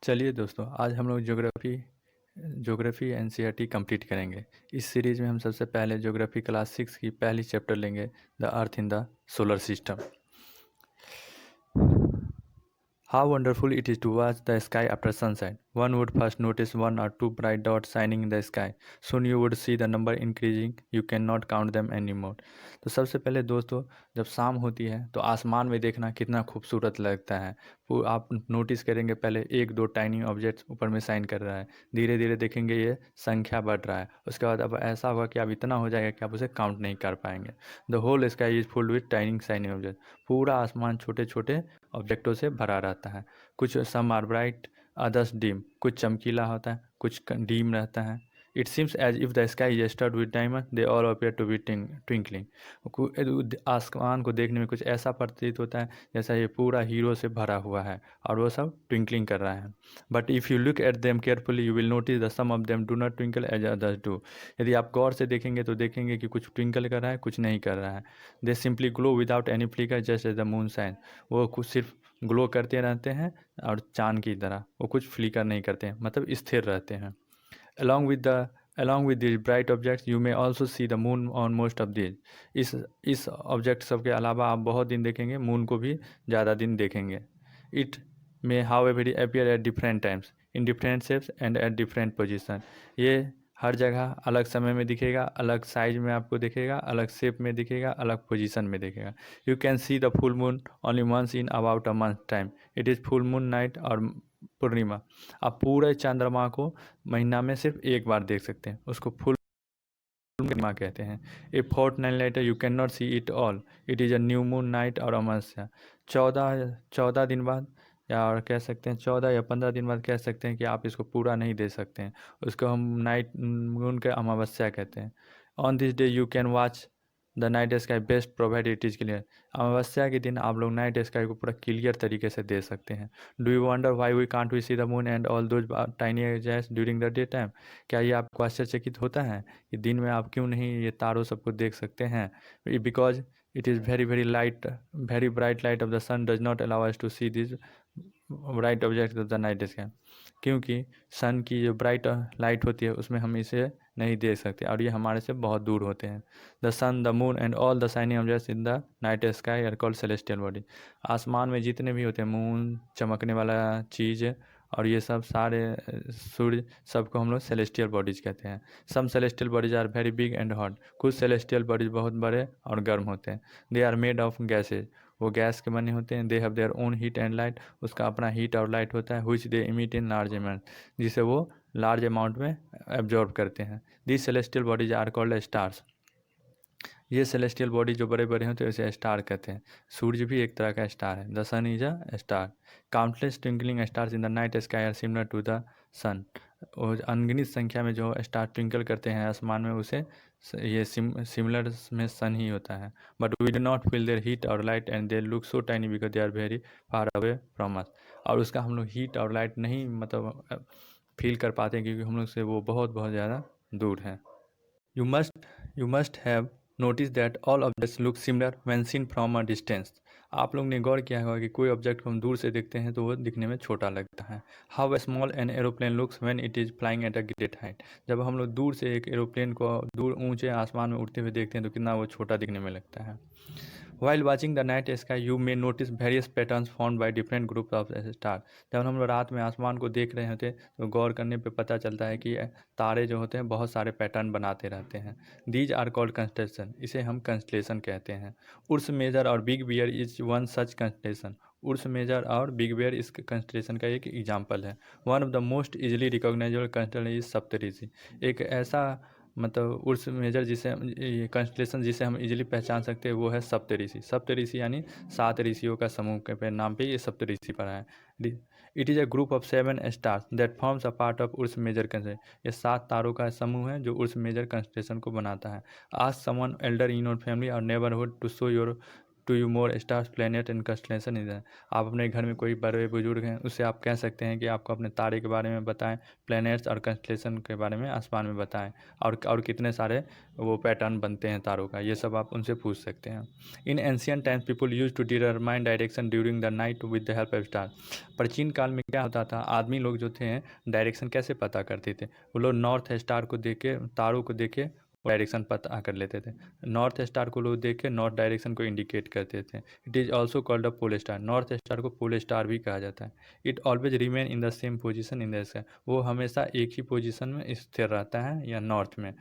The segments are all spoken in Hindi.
चलिए दोस्तों, आज हम लोग ज्योग्राफी एनसीईआरटी कंप्लीट करेंगे। इस सीरीज में हम सबसे पहले ज्योग्राफी क्लास 6 की पहली चैप्टर लेंगे, the earth in the solar system. How wonderful it is to watch the sky after sunset. One would first notice one or two bright dots shining in the sky. Soon you would see the number increasing. You cannot count them anymore. तो सबसे पहले दोस्तों, जब शाम होती है तो आसमान में देखना कितना खूबसूरत लगता है। वो आप नोटिस करेंगे, पहले एक दो टाइनी ऑब्जेक्ट्स ऊपर में शाइन कर रहा है, धीरे धीरे देखेंगे ये संख्या बढ़ रहा है। उसके बाद अब ऐसा होगा कि अब इतना हो जाएगा कि आप उसे काउंट नहीं कर पाएंगे। The whole sky is filled with tiny shining object. पूरा आसमान छोटे छोटे ऑब्जेक्टों से भरा रहता है। कुछ some are bright, others dim. कुछ चमकीला होता है, कुछ डीम रहता है। It seems as if the sky is studded with diamond, they all appear to be twinkling. आसमान को देखने में कुछ ऐसा प्रतीत होता है जैसा ये पूरा हीरो से भरा हुआ है और वो सब ट्विंकलिंग कर रहा है। But if you look at them carefully you will notice the some of them do not twinkle as others do. यदि आप गौर से देखेंगे तो देखेंगे कि कुछ ट्विंकल कर रहा है, कुछ नहीं कर रहा है। They simply glow without any flicker just as the moon shine. वो कुछ सिर्फ ग्लो करते रहते हैं और चांद की तरह, वो कुछ फ्लिकर नहीं करते हैं, मतलब स्थिर रहते हैं। along with the along with these bright objects you may also see the moon on most of these। इस ऑब्जेक्ट सब के अलावा आप बहुत दिन देखेंगे, मून को भी ज़्यादा दिन देखेंगे। It may however appear at different times in different shapes and at different position। ये हर जगह अलग समय में दिखेगा, अलग साइज में आपको दिखेगा, अलग शेप में दिखेगा, अलग पोजीशन में दिखेगा। You can see the full moon only once in about a month time. It is full moon night और पूर्णिमा। आप पूरे चंद्रमा को महीना में सिर्फ एक बार देख सकते हैं, उसको फुल पूर्णिमा कहते हैं। A fortnight later you can not see it all, it is a new moon night और अमावस्या। चौदह चौदह दिन बाद, या और कह सकते हैं 14 या 15 दिन बाद कह सकते हैं कि आप इसको पूरा नहीं दे सकते हैं। उसको हम नाइट मून के अमावस्या कहते हैं। On this day you can watch the night sky best provide it is clear. अमावस्या के दिन आप लोग नाइट स्काई को पूरा क्लियर तरीके से दे सकते हैं। Do you wonder why we can't we see the moon and all those tiny ages during the day time. क्या ये आपको आश्चर्यचकित होता है कि दिन में आप क्यों नहीं ये तारों सबको देख सकते हैं? Because it is very very light, very bright light of the sun does not allow us to see this bright object of the night sky. क्योंकि सन की जो ब्राइट लाइट होती है उसमें हम इसे नहीं देख सकते और ये हमारे से बहुत दूर होते हैं। The sun, the moon and all the shining objects in the night sky are called celestial body. आसमान में जितने भी होते हैं, मून, चमकने वाला चीज़ और ये सब सारे सूर्य, सबको हम लोग सेलेस्टियल बॉडीज कहते हैं। Some celestial bodies are very big and hot. कुछ सेलेस्टियल बॉडीज बहुत बड़े और गर्म होते हैं। They are made of gases. वो गैस के बने होते हैं। They have their own heat and light. उसका अपना हीट और लाइट होता है। Which they emit in large amount, जिसे वो लार्ज अमाउंट में एब्जॉर्ब करते हैं। This celestial bodies are called stars. ये सेलेस्टियल बॉडी जो बड़े बड़े होते हैं उसे स्टार कहते हैं। सूर्य भी एक तरह का स्टार है। The sun is a star. Countless twinkling stars in the night sky are similar to the sun. और अनगिनत संख्या में जो स्टार ट्विंकल करते हैं आसमान में, उसे ये सिमिलर में सन ही होता है। But we do not feel their heat और light and they look so tiny because they are very far away from us. और उसका हम लोग हीट और लाइट नहीं मतलब फील कर पाते हैं, क्योंकि हम लोग से वो बहुत बहुत ज़्यादा दूर है। You must have noticed that all objects look similar when seen from a distance। आप लोग ने गौर किया होगा कि कोई ऑब्जेक्ट को हम दूर से देखते हैं तो वो दिखने में छोटा लगता है। How small an aeroplane looks when it is flying at a great height। जब हम लोग दूर से एक एरोप्लेन को दूर ऊंचे आसमान में उड़ते हुए देखते हैं तो कितना वो छोटा दिखने में लगता है। While watching the night sky you may notice various patterns formed by different groups of stars। जब हम लोग रात में आसमान को देख रहे होते हैं तो गौर करने पे पता चलता है कि तारे जो होते हैं बहुत सारे पैटर्न बनाते रहते हैं। These are called constellation. इसे हम कंस्टेलेशन कहते हैं। उर्स मेजर और Big Bear is one such constellation. Ursa Major और बिग बियर इस कंस्टेलेशन का एक एग्जाम्पल है। One of the most easily recognisable constellation is Saptarishi. एक ऐसा मतलब उर्स मेजर जिसे ये कंस्टेलेशन जिसे हम इजीली पहचान सकते हैं वो है सप्तऋषि। सप्तऋषि यानी 7 ऋषियों का समूह के नाम पे ये सप्तऋषि पड़ा है। It is a group of 7 stars that forms a part of Ursa Major constellation. ये 7 तारों का समूह है जो उर्स मेजर कंस्टेलेशन को बनाता है। Ask someone elder in your family or neighbourhood to show your to you more stars planet and constellation is. आप अपने घर में कोई बड़े बुजुर्ग हैं, उससे आप कह सकते हैं कि आपको अपने तारे के बारे में बताएं, प्लैनेट्स और कंस्टलेशन के बारे में, आसमान में बताएं, और कितने सारे वो पैटर्न बनते हैं तारों का, ये सब आप उनसे पूछ सकते हैं। In ancient times people use to determine direction during the night with the help of star. प्राचीन काल में क्या होता था, आदमी लोग जो थे डायरेक्शन कैसे पता करते थे, वो लोग नॉर्थ स्टार को देख के, तारों को देख के डायरेक्शन पता कर लेते थे। नॉर्थ स्टार को लोग देख के नॉर्थ डायरेक्शन को इंडिकेट करते थे। It is also called a pole star. North star को पोल स्टार भी कहा जाता है। It always remain in the same position in the sky. वो हमेशा एक ही पोजीशन में स्थिर रहता है या नॉर्थ में।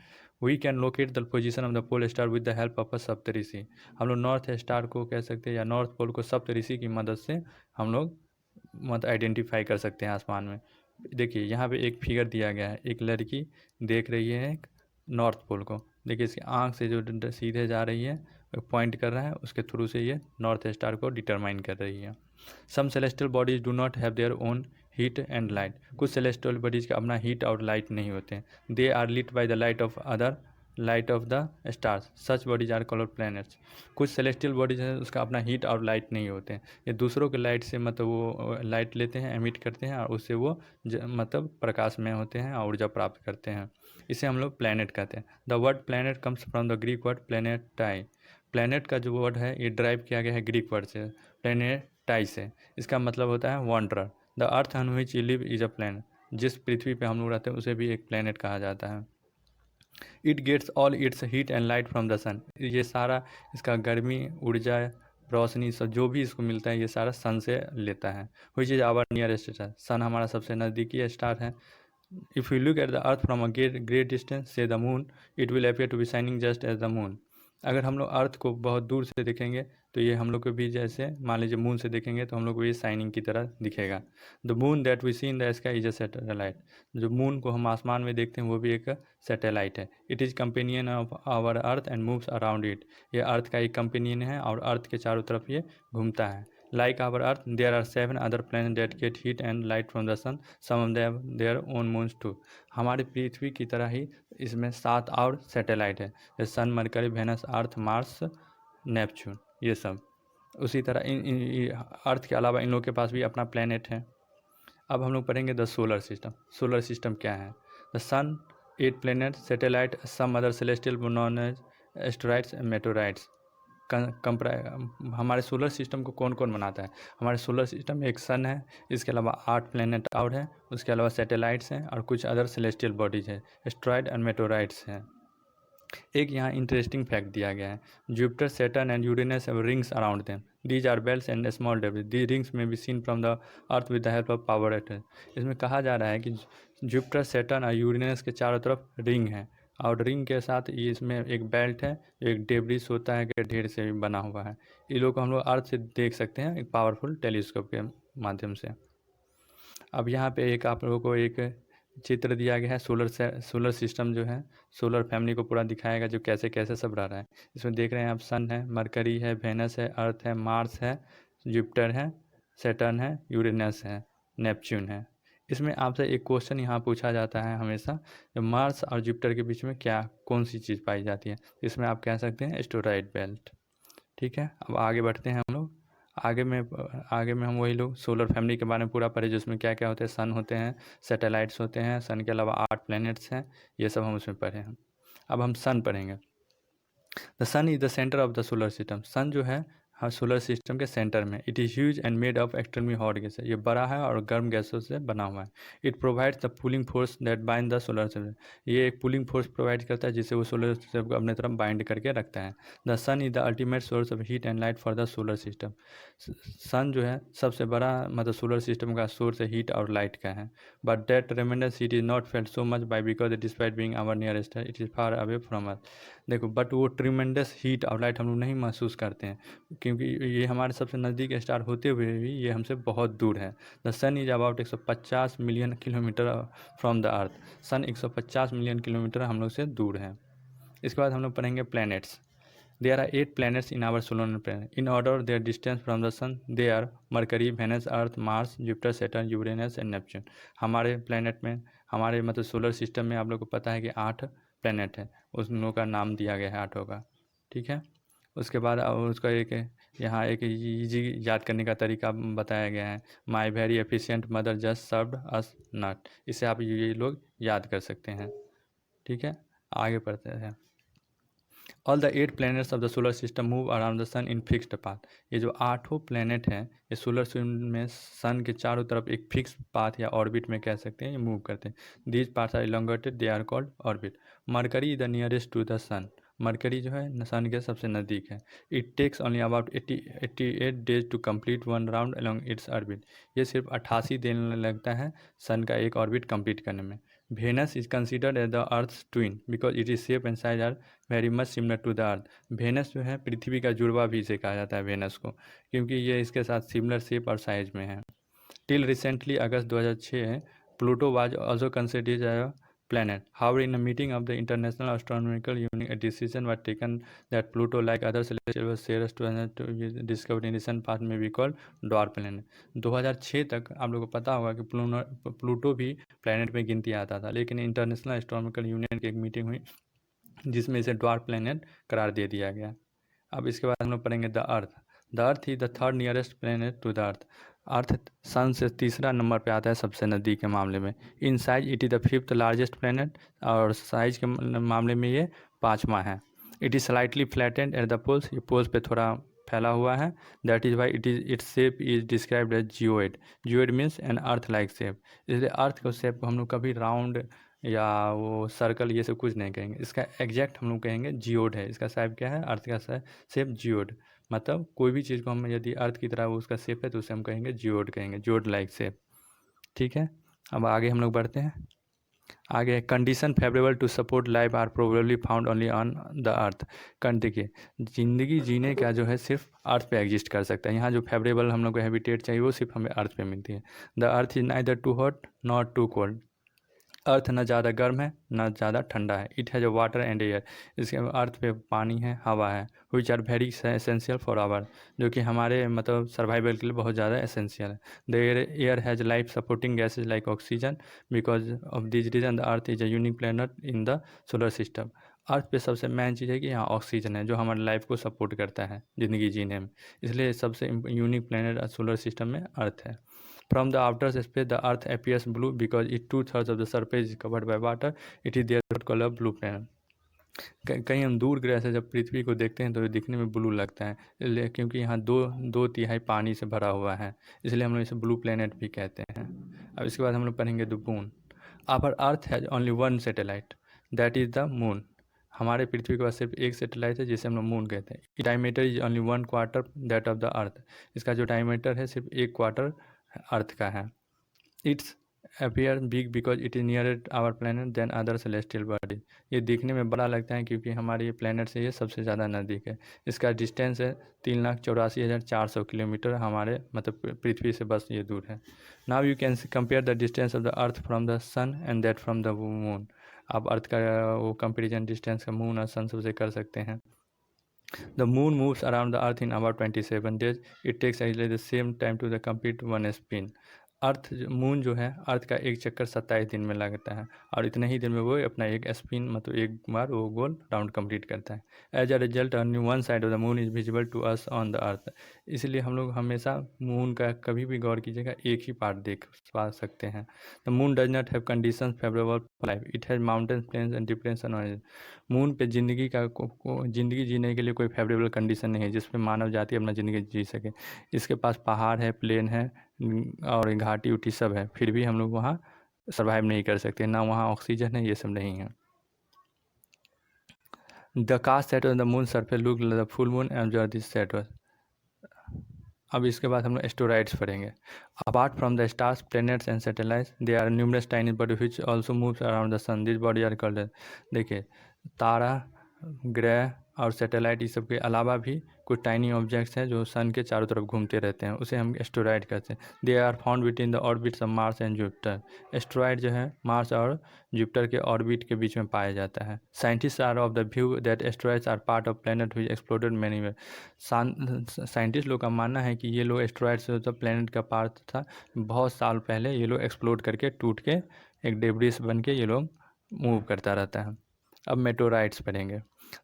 We can locate the position of the pole star with the help of a Saptarishi. हम लोग नॉर्थ स्टार को कह सकते हैं या नॉर्थ पोल को सप्तऋषि की मदद से हम लोग मतलब आइडेंटिफाई कर सकते हैं आसमान में। देखिए यहाँ पे एक फिगर दिया गया है, एक लड़की देख रही है एक नॉर्थ पोल को। देखिए इसकी आँख से जो सीधे जा रही है, पॉइंट कर रहा है, उसके थ्रू से ये नॉर्थ स्टार को डिटरमाइन कर रही है। Some celestial bodies do not have their own heat and light. कुछ सेलेस्टियल बॉडीज़ का अपना हीट और लाइट नहीं होते हैं। They are lit by the light of the stars. Such bodies are called planets. कुछ सेलेस्टियल बॉडीज हैं उसका अपना हीट और लाइट नहीं होते हैं, ये दूसरों के लाइट से मतलब वो लाइट लेते हैं, एमिट करते हैं, और उससे वो मतलब प्रकाश में होते हैं और ऊर्जा प्राप्त करते हैं। इसे हम लोग प्लैनेट कहते हैं। The word planet comes from the Greek word planetai. Planet का जो वर्ड है ये ड्राइव किया गया है ग्रीक वर्ड से, प्लैनेटाई से। इसका मतलब होता है wanderer. The earth on which you live is a planet. जिस पृथ्वी पे हम लोग रहते हैं उसे भी एक प्लैनेट कहा जाता है। It gets all its heat and light from the sun. ये सारा इसका गर्मी, ऊर्जा, रोशनी सब जो भी इसको मिलता है ये सारा सन से लेता है। Which is our nearest star. Sun हमारा सबसे नज़दीकी स्टार है। If you look at the earth from a great distance, say the moon, it will appear to be shining just as the moon. अगर हम लोग अर्थ को बहुत दूर से देखेंगे तो ये हम लोग को भी जैसे मान लीजिए मून से देखेंगे तो हम लोग को ये शाइनिंग की तरह दिखेगा। The moon that we see in the sky is a satellite. जो मून को हम आसमान में देखते हैं वो भी एक सैटेलाइट है। It is companion of our earth and moves around it. ये अर्थ का एक कंपेनियन है और अर्थ के चारों तरफ ये घूमता है। Like our Earth, there are 7 other planets that get heat and light from the sun. Some of them have their own moons too. हमारी पृथ्वी की तरह ही इसमें 7 और सैटेलाइट है, जैसे सन, मरकरी, वेनस, अर्थ, मार्स, नेपच्यून, ये सब। उसी तरह अर्थ के अलावा इन लोग के पास भी अपना प्लेनेट है। अब हम लोग पढ़ेंगे the solar system. Solar system क्या है? The sun, 8 planet, satellite, some other celestial known as asteroids and meteorites. हमारे सोलर सिस्टम को कौन कौन बनाता है? हमारे सोलर सिस्टम में एक सन है, इसके अलावा 8 प्लैनेट और हैं, उसके अलावा सैटेलाइट्स हैं और कुछ अदर सेलेस्टियल बॉडीज हैं, एस्ट्रॉयड एंड मेटेराइट्स हैं। एक यहाँ इंटरेस्टिंग फैक्ट दिया गया है, Jupiter, Saturn and Uranus have rings around them. These are belts and small debris. The rings may be seen from the earth with the help of power atom. इसमें कहा जा रहा है कि जुपिटर, सैटर्न और यूरेनस के चारों तरफ रिंग है, और रिंग के साथ ये इसमें एक बेल्ट है, एक डेब्रिस होता है कि ढेर से बना हुआ है। ये लोग को हम लोग अर्थ से देख सकते हैं एक पावरफुल टेलीस्कोप के माध्यम से। अब यहाँ पे एक आप लोगों को एक चित्र दिया गया है, सोलर सिस्टम जो है, सोलर फैमिली को पूरा दिखाएगा जो कैसे कैसे सब रह रहा है। इसमें देख रहे हैं आप, सन है, मरकरी है, वेनस है, अर्थ है, मार्स है, जुपिटर है, सैटर्न है, यूरेनस है, नेपच्यून है। इसमें आपसे एक क्वेश्चन यहाँ पूछा जाता है हमेशा, जो मार्स और जुपिटर के बीच में क्या कौन सी चीज़ पाई जाती है? इसमें आप कह सकते हैं एस्टेरॉयड बेल्ट। ठीक है, अब आगे बढ़ते हैं हम लोग। आगे में हम वही लोग सोलर फैमिली के बारे में पूरा पढ़े, जिसमें क्या क्या होते हैं, सन होते हैं, सैटेलाइट्स होते हैं, सन के अलावा 8 प्लैनेट्स हैं, ये सब हम उसमें पढ़े हैं। अब हम सन पढ़ेंगे। The sun is the centre of the solar system. Sun जो है हर सोलर सिस्टम के सेंटर में। It is huge and made of extremely hot gas है। ये बड़ा है और गर्म गैसों से बना हुआ है। It provides the pulling force that bind the solar system. ये एक पुलिंग फोर्स प्रोवाइड करता है जिससे वो सोलर सिस्टम को अपने तरफ बाइंड करके रखता है। The sun is the ultimate source of heat and light for the solar system. Sun जो है सबसे बड़ा मतलब सोलर सिस्टम का सोर्स है हीट और लाइट का है। But that tremendous heat is not felt so much by because despite being our nearest star it is far away from earth. देखो, बट वो ट्रिमेंडस हीट और लाइट हम लोग नहीं महसूस करते हैं, क्योंकि ये हमारे सबसे नज़दीक स्टार होते हुए भी ये हमसे बहुत दूर है। The sun is about 150 million kilometre from the earth. Sun 150 million kilometre हम लोग से दूर है। इसके बाद हम लोग पढ़ेंगे planets. There are 8 planets in our solar planet. In order their distance from the sun, they are Mercury, Venus, Earth, Mars, Jupiter, Saturn, Uranus and Neptune. हमारे प्लेनेट में, हमारे मतलब सोलर सिस्टम में आप लोग को पता है कि 8 प्लेनेट है, उन लोगों का नाम दिया गया है 8 का। ठीक है, उसके बाद उसका एक यहाँ एक ईजी याद करने का तरीका बताया गया है। My very efficient mother just served us nut. इसे आप ये लोग याद कर सकते हैं। ठीक है, आगे पढ़ते हैं। All the 8 planets of the solar system move around the sun in fixed path. ये जो 8 प्लैनेट हैं ये सोलर सिस्टम में सन के चारों तरफ एक फिक्स पाथ या ऑर्बिट में कह सकते हैं ये मूव करते हैं। These paths are elongated, they are called orbit. Mercury is the nearest to the sun. Mercury जो है सन के सबसे नज़दीक है। It takes only about 88 days to complete one round along its orbit. ये सिर्फ 88 दिन लगता है सन का एक ऑर्बिट कंप्लीट करने में। Venus is considered as the earth's twin because it is shape and size are very much similar to the earth. Venus जो है पृथ्वी का जुड़वा भी इसे कहा जाता है वेनस को, क्योंकि ये इसके साथ सिमिलर शेप और साइज में है। Till recently August 2006 Pluto was also considered as a planet. However, in a meeting of the International Astronomical Union, a decision was taken that Pluto, like other celestial bodies, shares to be discovered in recent past may be called dwarf planet. 2006 तक आप लोगों को पता होगा कि प्लूटो भी प्लैनेट में गिनती आता था, लेकिन इंटरनेशनल एस्ट्रोनॉमिकल यूनियन की एक मीटिंग हुई जिसमें इसे ड्वार्फ प्लैनेट करार दे दिया गया। अब इसके बाद हम लोग पढ़ेंगे the earth. The earth he the third nearest planet to the earth. Earth sun से तीसरा नंबर पे आता है सबसे नज़दीक के मामले में। In size it is the fifth largest planet, और साइज के मामले में ये 5वां है। It is slightly flattened at the poles, ये पोल्स पे थोड़ा फैला हुआ है। That is why its shape is described as geoid. Geoid means an earth like shape. इसलिए अर्थ को शेप को हम लोग कभी राउंड या वो सर्कल ये सब कुछ नहीं कहेंगे, इसका एग्जैक्ट हम लोग कहेंगे जियोड है। इसका शेप क्या है? अर्थ का शेप जियोड। मतलब कोई भी चीज़ को हम यदि अर्थ की तरह उसका शेप है तो उसे हम कहेंगे जियोड, कहेंगे जियोड लाइक शेप। ठीक है, अब आगे हम लोग बढ़ते हैं। आगे condition favourable to support life are probably found only on the earth. देखिए, ज़िंदगी जीने का जो है सिर्फ अर्थ पे एग्जिस्ट कर सकता है। यहाँ जो फेवरेबल हम लोग को हैबिटेट चाहिए वो सिर्फ हमें अर्थ पे मिलती है। The earth is neither too hot not too cold. Earth न ज़्यादा गर्म है न ज़्यादा ठंडा है। It has a water and air. इसके अर्थ पे पानी है, हवा है। Which are very essential for our, जो कि हमारे मतलब सर्वाइवल के लिए बहुत ज़्यादा एसेंशियल है। The air has life supporting gases like oxygen. Because of this reason the earth is a unique planet in the solar system. Earth पे सबसे मेन चीज़ है कि यहाँ ऑक्सीजन है जो हमारे लाइफ को सपोर्ट करता है ज़िंदगी जीने में, इसलिए सबसे यूनिक प्लैनेट सोलर सिस्टम में अर्थ है। From the outer space, the Earth appears blue because it 2/3 of the surface is covered by water. It is therefore called a blue planet. कहीं हम दूर ग्रह से जब पृथ्वी को देखते हैं तो ये दिखने में ब्लू लगता है, इसलिए क्योंकि यहाँ दो तिहाई पानी से भरा हुआ है, इसलिए हम लोग इसे ब्लू प्लेनेट भी कहते हैं। अब इसके बाद हम लोग पढ़ेंगे the moon. Our earth has only one satellite, that is the moon. हमारे पृथ्वी के पास सिर्फ एक सैटेलाइट है जिसे हम लोग मून कहते हैं। Diameter is only 1/4 that of the earth. इसका जो डायमीटर है सिर्फ 1/4 अर्थ का है। It's appear big because it is near our planet than other celestial body. ये दिखने में बड़ा लगता है क्योंकि हमारे ये प्लैनेट से ये सबसे ज़्यादा नज़दीक है। इसका डिस्टेंस है 3,84,400 किलोमीटर, हमारे मतलब पृथ्वी से बस ये दूर है। Now you can compare the distance of the earth from the sun and that from the moon. आप अर्थ का वो कंपेरिजन डिस्टेंस का मून और सन सबसे कर सकते हैं। The moon moves around the earth in about 27 days. It takes exactly the same time to the complete one spin. Moon जो है अर्थ का एक चक्कर 27 दिन में लगता है, और इतने ही दिन में वो अपना एक स्पिन मतलब एक बार वो गोल राउंड कंप्लीट करता है। As a result only one side of the moon is visible to us on the earth. इसलिए हम लोग हमेशा मून का कभी भी गौर कीजिएगा एक ही पार्ट देख पा सकते हैं। The moon does not have condition favourable for life, it has mountain plains and depression on it. Moon पे ज़िंदगी का ज़िंदगी जीने के लिए कोई फेवरेबल कंडीशन नहीं है जिसपे मानव जाति अपना ज़िंदगी जी सके। इसके पास पहाड़ है, प्लेन है और घाटी उटी सब है, फिर भी हम लोग वहाँ सर्वाइव नहीं कर सकते, ना वहाँ ऑक्सीजन है, ये सब नहीं है। The cast set on the moon surface look the full moon absorb this set. अब इसके बाद हम लोग एस्टेरॉइड्स पढ़ेंगे। Apart from the stars, planets and satellites, they are numerous tiny body which also moves around the sun. This body are called. देखिए, तारा, ग्रह और सैटेलाइट इस सब के अलावा भी कुछ टाइनी ऑब्जेक्ट्स हैं जो सन के चारों तरफ घूमते रहते हैं, उसे हम एस्टेरॉइड कहते हैं। They are found between the orbits of Mars and Jupiter. Asteroid जो है मार्स और जुपिटर के ऑर्बिट के बीच में पाया जाता है। Scientist are of the view that asteroids are part of planet which exploded many way. Scientist लोग का मानना है कि ये लोग एस्टेरॉइड्स जो प्लैनेट का पार्ट था, बहुत साल पहले ये लोग एक्सप्लोड करके टूट के एक डेब्रिस बन के ये लोग मूव करता रहता है। अब मेटेओराइट्स पढ़ेंगे।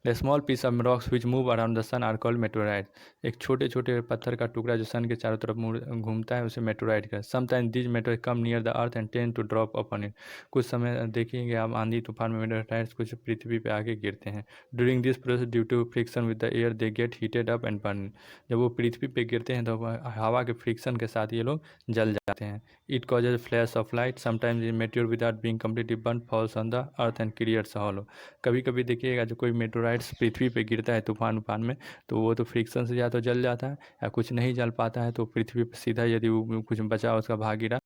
The small piece of rocks which move around the sun are called meteoroid. एक छोटे छोटे पत्थर का टुकड़ा जो सन के चारों तरफ घूमता है उसे मेटोराइड कहते हैं। Sometimes these meteoroid come near the earth and tend to drop upon it. कुछ समय देखेंगे आप आंधी तूफान में मेटोराइड्स कुछ पृथ्वी पे आके गिरते हैं। During this process due to friction with the air they get heated up and burn. जब वो पृथ्वी पे गिरते हैं तो हवा के फ्रिक्शन के साथ ये लोग जल जाते हैं। It causes flash of light. Sometimes meteor without being completely burn falls on the earth and creates hollow. कभी कभी देखिएगा जो कोई मेटोराइड्स पृथ्वी पे गिरता है तूफान उफान में, तो वो तो फ्रिक्शन से या तो जल जाता है या कुछ नहीं जल पाता है तो पृथ्वी पर सीधा यदि वो कुछ बचा उसका भाग गिरा।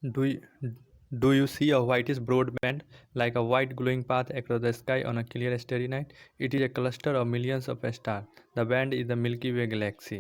Do Do you see a whitish broad band like a white glowing path across the sky on a clear starry night? It is a cluster of millions of stars. The band is the Milky Way galaxy.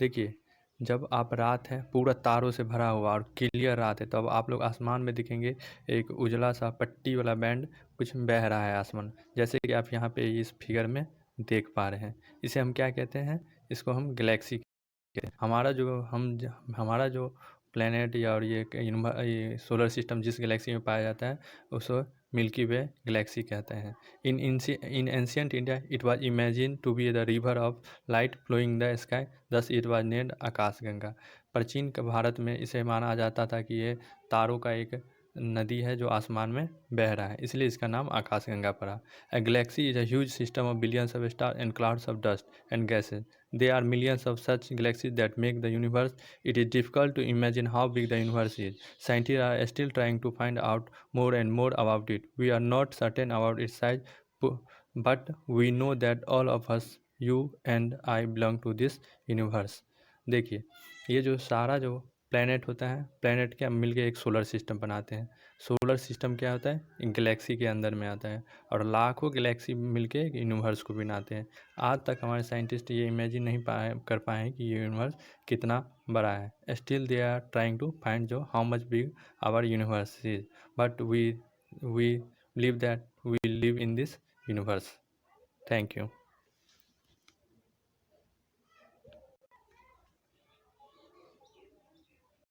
देखिए, जब आप रात है पूरा तारों से भरा हुआ और क्लियर रात है तो अब आप लोग आसमान में दिखेंगे एक उजला सा पट्टी वाला बैंड कुछ बह रहा है आसमान, जैसे कि आप यहाँ पे इस फिगर में देख पा रहे हैं। इसे हम क्या कहते हैं? इसको हम गैलेक्सी कहते हैं। हमारा जो प्लेनेट या और ये सोलर सिस्टम जिस गैलेक्सी में पाया जाता है उसको मिल्की वे गैलेक्सी कहते हैं। In ancient India it was imagine to be the river of light flowing the sky, thus it was named Akashganga. प्राचीन भारत में इसे माना जाता था कि ये तारों का एक नदी है जो आसमान में बह रहा है, इसलिए इसका नाम आकाशगंगा पड़ा। A galaxy is a huge system of billions of stars and clouds of dust and gases. There are millions of such galaxies that make the universe. It is difficult to imagine how big the universe is. Scientists are still trying to find out more and more about it. We are not certain about its size, but we know that all of us, you and I, belong to this universe. देखिए, ये जो सारा जो प्लेनेट होता है, प्लेनेट क्या मिलके एक सोलर सिस्टम बनाते हैं। सोलर सिस्टम क्या होता है? एक गैलेक्सी के अंदर में आता है और लाखों गैलेक्सी मिलके एक यूनिवर्स को बनाते हैं। आज तक हमारे साइंटिस्ट ये इमेजिन नहीं कर पाए हैं कि ये यूनिवर्स कितना बड़ा है। Still they are trying to find जो how much big our universe is, but we believe that we live in this universe. Thank you.